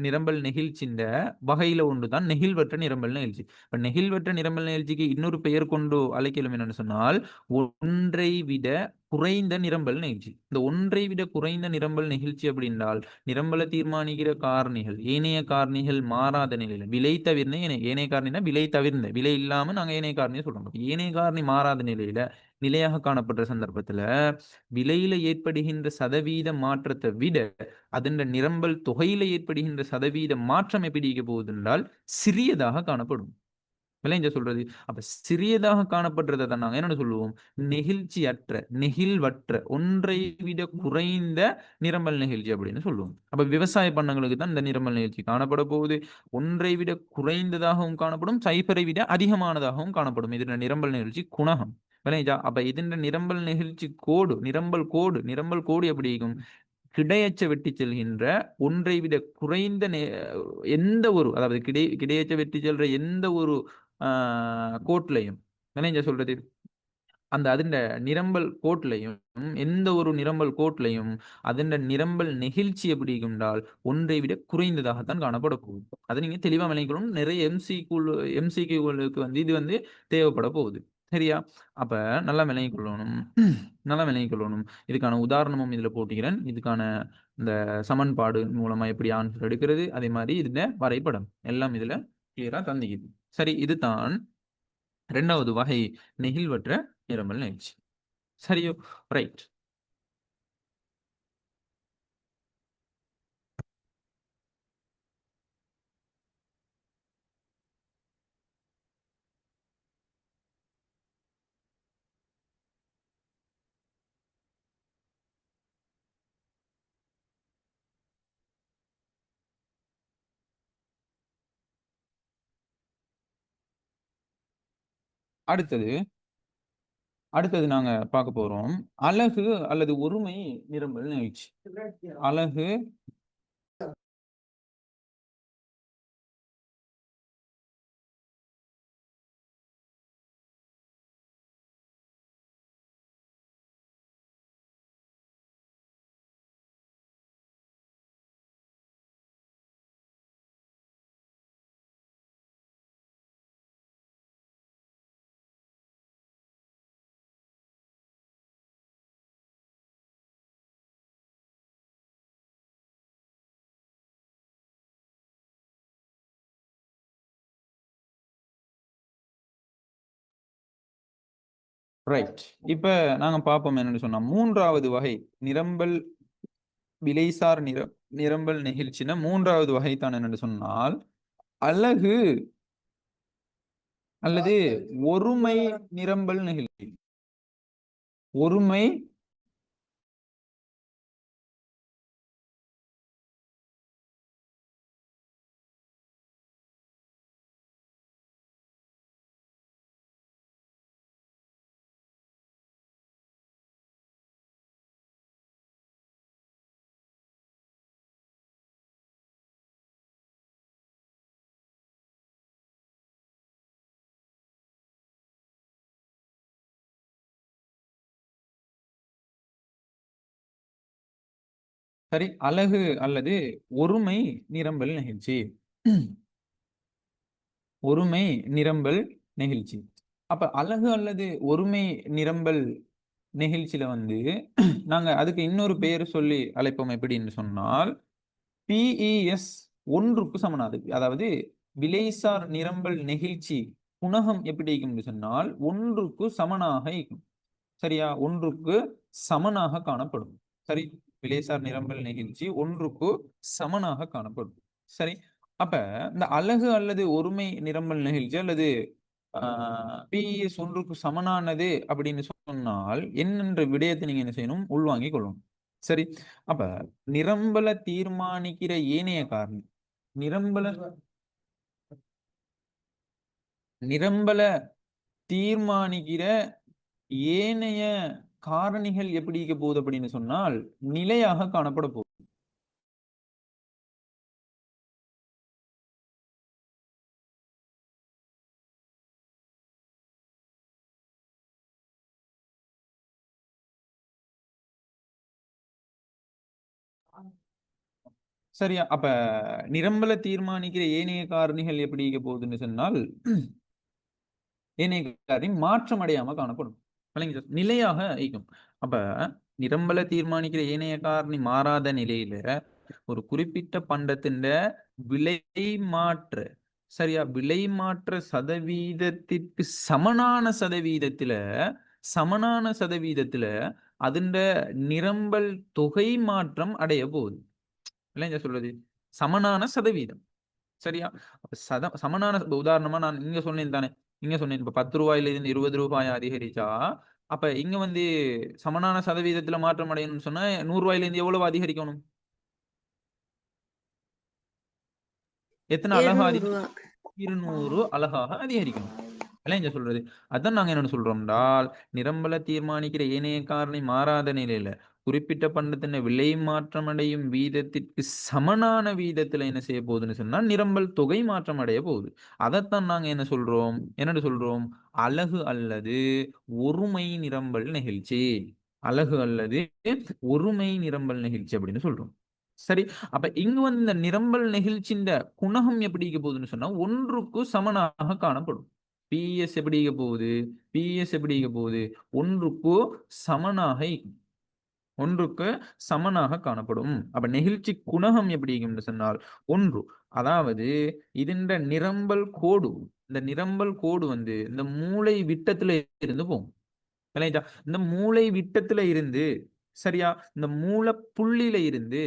நிரம்பல் நெகிழ்ச்சின்ற வகையில ஒன்றுதான் நெகிழ்வற்ற நிரம்பல் நிகழ்ச்சி. இப்ப நெகிழ்வற்ற நிரம்பல் நிகழ்ச்சிக்கு இன்னொரு பெயர் கொண்டு அழைக்கலாம் என்னன்னு சொன்னால் ஒன்றை விட குறைந்த நிரம்பல் நிகழ்ச்சி. இந்த ஒன்றை விட குறைந்த நிரம்பல் நிகழ்ச்சி அப்படின்றால் நிரம்பலை தீர்மானிக்கிற காரணிகள் ஏனைய காரணிகள் மாறாத நிலையில விலை தவிர்ந்த ஏனைய காரணினா விலை தவிர்ந்த விலை இல்லாம நாங்க ஏனைய காரணியை சொல்றோம். ஏனைய காரணி மாறாத நிலையில நிலையாக காணப்படுற சந்தர்ப்பத்துல விலையில ஏற்படுகின்ற சதவீத மாற்றத்தை விட அதன் நிரம்பல் தொகையில ஏற்படுகின்ற சதவீத மாற்றம் எப்படி இருக்க போகுது என்றால் சிறியதாக காணப்படும். விளைஞ்ச சொல்றது அப்ப சிறியதாக காணப்படுறதை தான் நாங்க என்ன சொல்லுவோம்? நெகிழ்வற்ற ஒன்றை விட குறைந்த நிரம்பல் நிகழ்ச்சி அப்படின்னு சொல்லுவோம். அப்ப விவசாய பண்ணங்களுக்கு தான் இந்த நிரம்பல் நிகழ்ச்சி காணப்பட போகுது. ஒன்றை விட குறைந்ததாகவும் காணப்படும், 0 விட அதிகமானதாகவும் காணப்படும். இதன் நிரம்பல் நிகழ்ச்சி குணகம். விளைஞ்சா அப்ப இதன் நிரம்பல் நிகழ்ச்சி நிரம்பல் கோடு எப்படி இருக்கும்? கிடையச்ச வெட்டி செல்கின்ற ஒன்றை விட குறைந்த எந்த ஒரு அதாவது கிடையச்ச வெட்டி செல்ற எந்த ஒரு கோட்லையும் என்ன சொல்றது அந்த அதிண்ட நிரம்பல் கோட்லையும் எந்த ஒரு நிரம்பல் கோட்லையும் அதன் நிரம்பல் நெகிழ்ச்சி எப்படி இருந்தால் ஒன்றை விட குறைந்ததாகத்தான் காணப்பட போகுது. அதை நீங்க தெளிவா விளங்கிக்கணும். நிறைய எம்சிக்யூகளுக்கு வந்து இது வந்து தேவைப்பட போகுது. சரியா? அப்ப நல்லா விளங்கிக் கொள்ளணும். நல்லா விளங்கிக் கொள்ளணும். இதுக்கான உதாரணமும் இதுல போட்டுக்கிறேன். இதுக்கான இந்த சமன்பாடு மூலமா எப்படி ஆன்சர் எடுக்கிறது, அதே மாதிரி இதுல வரைபடம் எல்லாம் இதுல கிளியரா தந்திக்குது. சரி, இதுதான் 2வது வகை நெகிழ்வற்ற நிரம்பல் நிகழ்ச்சி. சரியோ? ரைட். அடுத்தது நாங்க பார்க்க போறோம் அலகு அல்லது ஒருமை நிரம்பல் நிகழ்ச்சி. அலகு ரைட். இப்ப நாங்க பார்ப்போம் என்னன்னு சொன்னா 3வது வகை நிரம்பல் விலைசார் நிரம்பல் நிகழ்ச்சினா 3வது வகை தான் என்னன்னு சொன்னால் அலகு அல்லது ஒருமை நிரம்பல் நிகழ்ச்சி. ஒருமை சரி, அலகு அல்லது ஒருமை நிரம்பல் நெகிழ்ச்சி. ஒருமை நிரம்பல் நெகிழ்ச்சி. அப்ப அலகு அல்லது ஒருமை நிரம்பல் நெகிழ்ச்சியில வந்து நாங்க அதுக்கு இன்னொரு பெயர் சொல்லி அழைப்போம். எப்படின்னு சொன்னால் பிஇஎஸ் 1க்கு சமனாது. அதாவது விலைசார் நிரம்பல் நெகிழ்ச்சி குணகம் எப்படி இருக்கும்னு சொன்னால் 1க்கு சமனாக இருக்கும். சரியா? 1க்கு சமனாக காணப்படும். சரி, விலைசார் நிரம்பல் நெகிழ்ச்சி 1க்கு சமனாக காணப்படும். சரி, அப்ப இந்த அலகு அல்லது ஒருமை நிரம்பல் நெகிழ்ச்சி அல்லது பிஇஎஸ் 1க்கு சமனானது அப்படின்னு சொன்னால் என்னென்ற விடயத்தை நீங்க என்ன செய்யணும்? உள்வாங்கிக் கொள்ளணும். சரி, அப்ப நிரம்பல தீர்மானிக்கிற ஏனைய காரணி நிரம்பல நிரம்பல தீர்மானிக்கிற ஏனைய காரணிகள் எப்படி இருக்க போகுது அப்படின்னு சொன்னால் நிலையாக காணப்பட போகுது. சரியா? அப்ப நிரம்பல தீர்மானிக்கிற ஏனைய காரணிகள் எப்படி இருக்க போகுதுன்னு சொன்னால் ஏனைய காரணி மாற்றம் அடையாம காணப்படும். விளங்குதா? நிலையாக இருக்கும். அப்ப நிரம்பல தீர்மானிக்கிற ஏனைய காரணி மாறாத நிலையில ஒரு குறிப்பிட்ட பண்டத்தின் விலை மாற்ற சரியா விலை மாற்ற சதவீதத்திற்கு சமனான சதவீதத்துல அதுண்ட நிரம்பல் தொகை மாற்றம் அடைய போகுது. இல்லைங்க சொல்றது சமனான சதவீதம். சரியா? சமனான உதாரணமா நான் இங்க சொன்னேன் தானே, இங்க சொன்னேன் இப்ப 10 ரூபாயில இருந்து 20 ரூபாய் அதிகரிச்சா அப்ப இங்க வந்து சமனான சதவீதத்துல மாற்றம் அடையணும்னு சொன்னா 100 ரூபாயில இருந்து எவ்வளவு அதிகரிக்கணும்? எத்தனை அழகா 200 அழகாக அதிகரிக்கணும். இல்லைங்க சொல்றது. அதான் நாங்க என்ன சொல்றோம் என்றால் நிரம்பல தீர்மானிக்கிற ஏனைய காரணி மாறாத நிலையில குறிப்பிட்ட பண்டத்தின் விலை மாற்றம் அடையும் வீதத்திற்கு சமனான வீதத்துல என்ன செய்ய போகுதுன்னு சொன்னா நிரம்பல் தொகை மாற்றம் அடைய போகுது. அதைத்தான் நாங்க என்ன சொல்றோம்? என்னன்னு சொல்றோம்? அலகு அல்லது ஒருமை நிரம்பல் நெகிழ்ச்சி. அலகு அல்லது ஒருமை நிரம்பல் நெகிழ்ச்சி அப்படின்னு சொல்றோம். சரி, அப்ப இங்க வந்து இந்த நிரம்பல் நெகிழ்ச்சியின் குணகம் எப்படி இருக்க போகுதுன்னு சொன்னா 1க்கு சமனாக காணப்படும். பிஎஸ் எப்படி இருக்க போகுது? பிஎஸ் எப்படி இருக்க போகுது? 1க்கு சமனாக 1க்கு சமனாக காணப்படும். அப்ப நெகிழ்ச்சி குணகம் எப்படி இருக்கும்னு சொன்னால் 1. அதாவது இதன் நிரம்பல் கோடு இந்த நிரம்பல் கோடு வந்து இந்த மூளை விட்டத்துல இருந்து போகும். விளங்கிட்டா? இந்த மூளை விட்டத்துல இருந்து சரியா இந்த மூலப்புள்ளியில இருந்து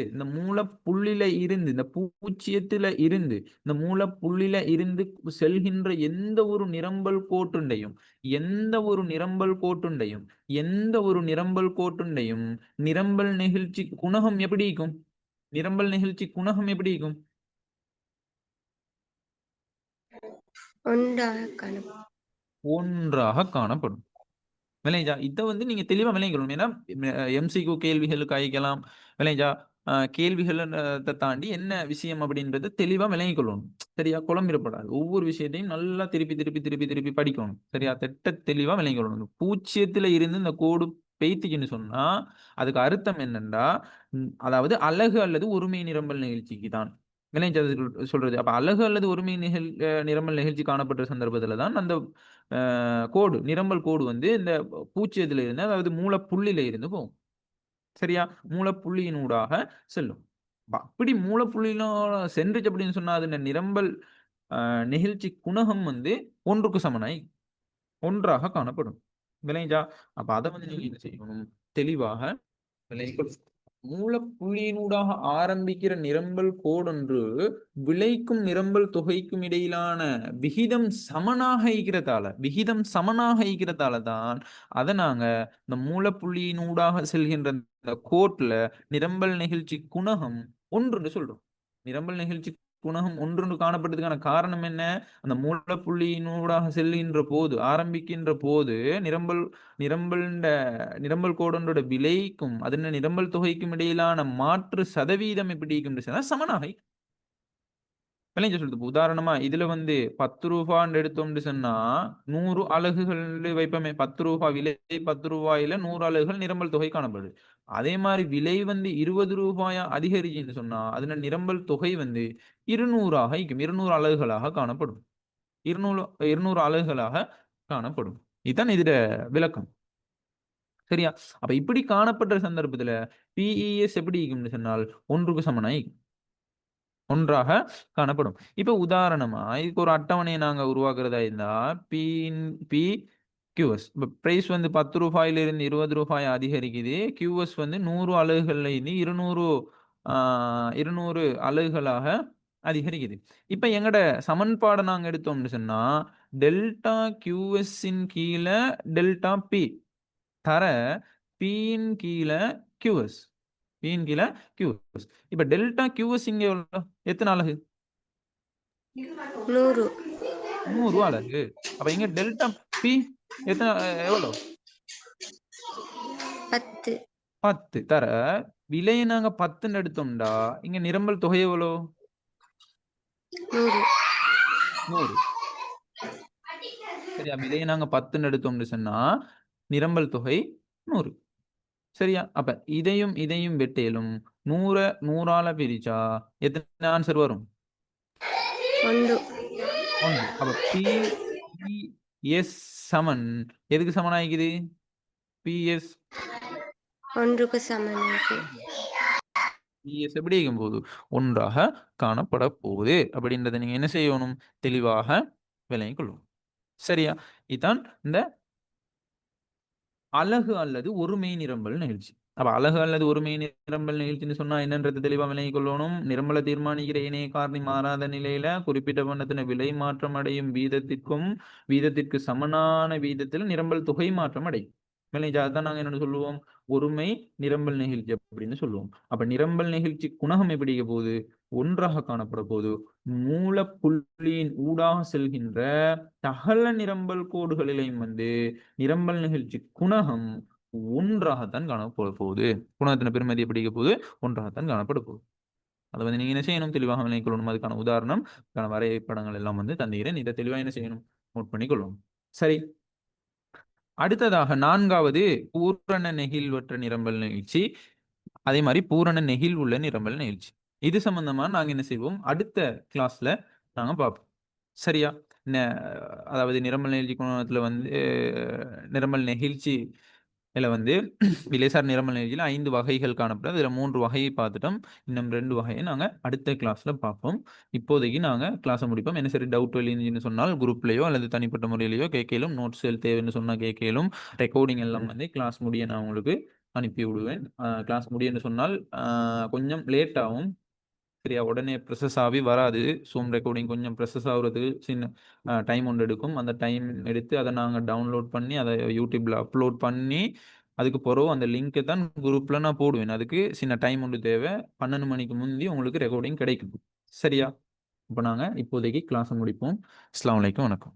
இந்த பூச்சியத்துல இருந்து இந்த மூலப்புள்ளியில இருந்து செல்கின்ற எந்த ஒரு நிரம்பல் கோட்டுண்டையும் நிரம்பல் நெகிழ்ச்சி குணகம் எப்படி இருக்கும்? நிரம்பல் நெகிழ்ச்சி குணகம் எப்படி இருக்கும்? ஒன்றாக காணப்படும். விளைஞ்சா இதை வந்து நீங்க தெளிவா விளையணும். ஏன்னா எம்சிக்யூ கேள்விகளுக்கு அழைக்கலாம். விளைஞ்சா கேள்விகளை தாண்டி என்ன விஷயம் அப்படின்றது தெளிவா விளங்கிக் கொள்ளணும். சரியா? குழம்பிடப்படாது. ஒவ்வொரு விஷயத்தையும் நல்லா திருப்பி படிக்கணும். சரியா? தெளிவா விளங்கிக் கொள்ளணும். பூச்சியத்துல இருந்து இந்த கோடு பெய்த்துக்குன்னு சொன்னா அதுக்கு அர்த்தம் என்னன்னா அதாவது அலகு அல்லது ஒருமை நிரம்பல் நிகழ்ச்சிக்கு தான் விளைஞ்சது சொல்றது. அப்ப அலகு அல்லது ஒருமை நிரம்பல் நிகழ்ச்சி காணப்பட்ட சந்தர்ப்பத்துல தான் அந்த நிரம்பல் கோடு வந்து இந்த பூச்சியத்துல இருந்து அதாவது மூலப்புள்ளியில இருந்து போகும். சரியா? மூலப்புள்ளியினூடாக செல்லும். அப்படி மூலப்புள்ளியில சென்றுச்சு அப்படின்னு சொன்னா அது நிரம்பல் நெகிழ்ச்சி குணகம் வந்து 1க்கு சமனாய் 1ஆக காணப்படும். விளைஞ்சா அப்ப அதை வந்து நீங்க என்ன செய்யணும்? தெளிவாக மூலப்புள்ளியினூடாக ஆரம்பிக்கிற நிரம்பல் கோடொன்று விளைக்கும் நிரம்பல் தொகைக்கும் இடையிலான விகிதம் சமனாக ஈக்கிறதால தான் அதை நாங்க இந்த மூலப்புள்ளியினூடாக செல்கின்ற இந்த கோட்ல நிரம்பல் நெகிழ்ச்சி குணகம் 1 சொல்றோம். நிரம்பல் நெகிழ்ச்சி குணகம் 1 காணப்பட்டதுக்கான காரணம் என்ன? அந்த மூலப்புள்ளியினூடாக செல்கின்ற போது ஆரம்பிக்கின்ற போது நிரம்பல் கோடொன்றோட விலைக்கும் அதன் நிரம்பல் தொகைக்கும் இடையிலான மாற்று சதவீதம் எப்படி இருக்கும்? சமனாக விளைஞ்ச சொல்லுது. இப்ப உதாரணமா இதுல வந்து ரூ. 10 எடுத்தோம்னு சொன்னா 100 அலகுகள் வைப்போமே. ரூ. 10 விலை ரூ. 10 100 அலகுகள் நிரம்பல் தொகை காணப்படுது. அதே மாரி விலை வந்து ரூ. 20 அதிகரிச்சுன்னு சொன்னா அதுல நிரம்பல் தொகை வந்து 200 இருக்கும். 200 அலகுகளாக காணப்படும். 200 அலகுகளாக காணப்படும். இதுதான் இதோட விளக்கம். சரியா? அப்ப இப்படி காணப்படுற சந்தர்ப்பத்துல PES எப்படி இருக்கும்னு சொன்னால் 1க்கு சமனாய் ஒன்றாக காணப்படும். இப்ப உதாரணமா இதுக்கு ஒரு அட்டவணையை நாங்க உருவாக்குறதா இருந்தா பி QS. இப்ப பிரைஸ் வந்து ரூ. 10 இருந்து ரூ. 20 அதிகரிக்குது. QS வந்து 100 அலகுகள்ல இருந்து 200 அலகுகளாக அதிகரிக்குது. இப்ப எங்கட சமன்பாட நாங்க எடுத்தோம்னு சொன்னா டெல்டா QS ன் கீழ டெல்டா P தர P ன் கீழ QS. P ன் கீழ QS. இப்ப டெல்டா QS இங்க எவ்வளவு? எத்தனை அலகு? 100. 100 அலகு. அப்ப இங்க டெல்டா P எத்தனை எவ்வளவு? 10. 10 தர விலையை நாங்க 10ன்னு எடுத்தோம்டா இங்க நிரம்பல் தொகை எவ்வளோ? 100. 100. சரியா? விலையை நாங்க 10ன்னு எடுத்தோம்னு சொன்னா நிரம்பல் தொகை 100. சரியா? அப்ப இதையும் இதையும் வெட்டேலும் 100 100ஆல பிரிச்சா எத்தனை ஆன்சர் வரும்? 1. 1. அப்ப PES சமன் எதுக்கு சமனாயிக்குது? PS 1க்கு சமம். PS எப்படி இருக்கும்போது ஒன்றாக காணப்பட போகுது அப்படின்றத நீங்க என்ன செய்யணும்? தெளிவாக விளங்கிக் கொள்ளணும். சரியா? இதான் இந்த அலகு அல்லது ஒருமை நிரம்பல் நிகழ்ச்சி. அப்ப அலகு அல்லது ஒருமை நிரம்பல் நிகழ்ச்சின்னு சொன்னா என்னன்றது தெளிவா விளங்கிக் கொள்ளணும். நிரம்பலை தீர்மானிக்கிற இணைய காரணி மாறாத நிலையில குறிப்பிட்ட பண்டத்தின விலை மாற்றம் அடையும் வீதத்திற்கு சமனான வீதத்தில் நிரம்பல் தொகை மாற்றம் அடையும். விளைஞ்சா அதான் நாங்க என்ன சொல்லுவோம்? ஒருமை நிரம்பல் நிகழ்ச்சி அப்படின்னு சொல்லுவோம். அப்ப நிரம்பல் நிகழ்ச்சி குணகம் எப்படி இருக்க போகுது? ஒன்றாக காணப்பட போது மூலப்புள்ளியின் ஊடாக செல்கின்ற சகல நிரம்பல் கோடுகளிலையும் வந்து நிரம்பல் நிகழ்ச்சி குணகம் ஒன்றாகத்தான் காணப்பட போகுது. குணகத்தின பெருமதி எப்படி இருக்க போகுது? ஒன்றாகத்தான் காணப்பட போகுது. அதை வந்து நீங்க என்ன செய்யணும்? தெளிவாக விளங்கிக் கொள்ளணும். அதுக்கான உதாரணம், அதுக்கான வரைபடங்கள் எல்லாம் வந்து தந்தீரேன். இதை தெளிவா என்ன செய்யணும்? நோட் பண்ணி கொள்ளணும். சரி. அடுத்ததாக 4வது பூரண நெகிழ்வற்ற நிரம்பல் நிகழ்ச்சி. அதே மாதிரி பூரண நெகிழ்வுள்ள நிரம்பல் நிகழ்ச்சி. இது சம்பந்தமா நாங்க என்ன செய்வோம்? அடுத்த கிளாஸ்ல நாங்க பார்ப்போம். சரியா? அதாவது நிரம்பல் நெகிழ்ச்சி குணகத்துல வந்து நிரம்பல் நெகிழ்ச்சியில வந்து விலைசார் நிரம்பல் நிகழ்ச்சியில 5 வகைகள் காணப்படுது. அதுல 3 வகையை பார்த்துட்டோம். இன்னும் 2 வகையை நாங்க அடுத்த கிளாஸ்ல பார்ப்போம். இப்போதைக்கு நாங்க கிளாஸை முடிப்போம். என்ன சரி டவுட் இருந்துச்சுன்னு சொன்னால் குரூப்லயோ அல்லது தனிப்பட்ட முறையிலயோ கேட்கலும், நோட்ஸ் தேவைன்னு சொன்னா கேட்கலும், ரெக்கார்டிங் எல்லாம் வந்து கிளாஸ் முடிய நான் உங்களுக்கு அனுப்பி விடுவேன். கிளாஸ் முடியும்னு சொன்னால் கொஞ்சம் லேட் ஆகும். சரியா? உடனே ப்ரொசஸ் ஆகி வராது. ஜூம் ரெக்கார்டிங் கொஞ்சம் ப்ரொசஸ் ஆகுறதுக்கு சின்ன டைம் ஒன்று எடுக்கும். அந்த டைம் எடுத்து அதை நாங்கள் டவுன்லோட் பண்ணி அதை யூடியூப்ல அப்லோட் பண்ணி அதுக்கு பிறகு அந்த லிங்கை தான் குரூப்ல நான் போடுவேன். அதுக்கு சின்ன டைம் ஒன்று தேவை. 12 மணிக்கு முந்தி உங்களுக்கு ரெக்கார்டிங் கிடைக்கும். சரியா? இப்போ நாங்கள் இப்போதைக்கு கிளாஸை முடிப்போம். அஸ்ஸலாமு அலைக்கும். வணக்கம்.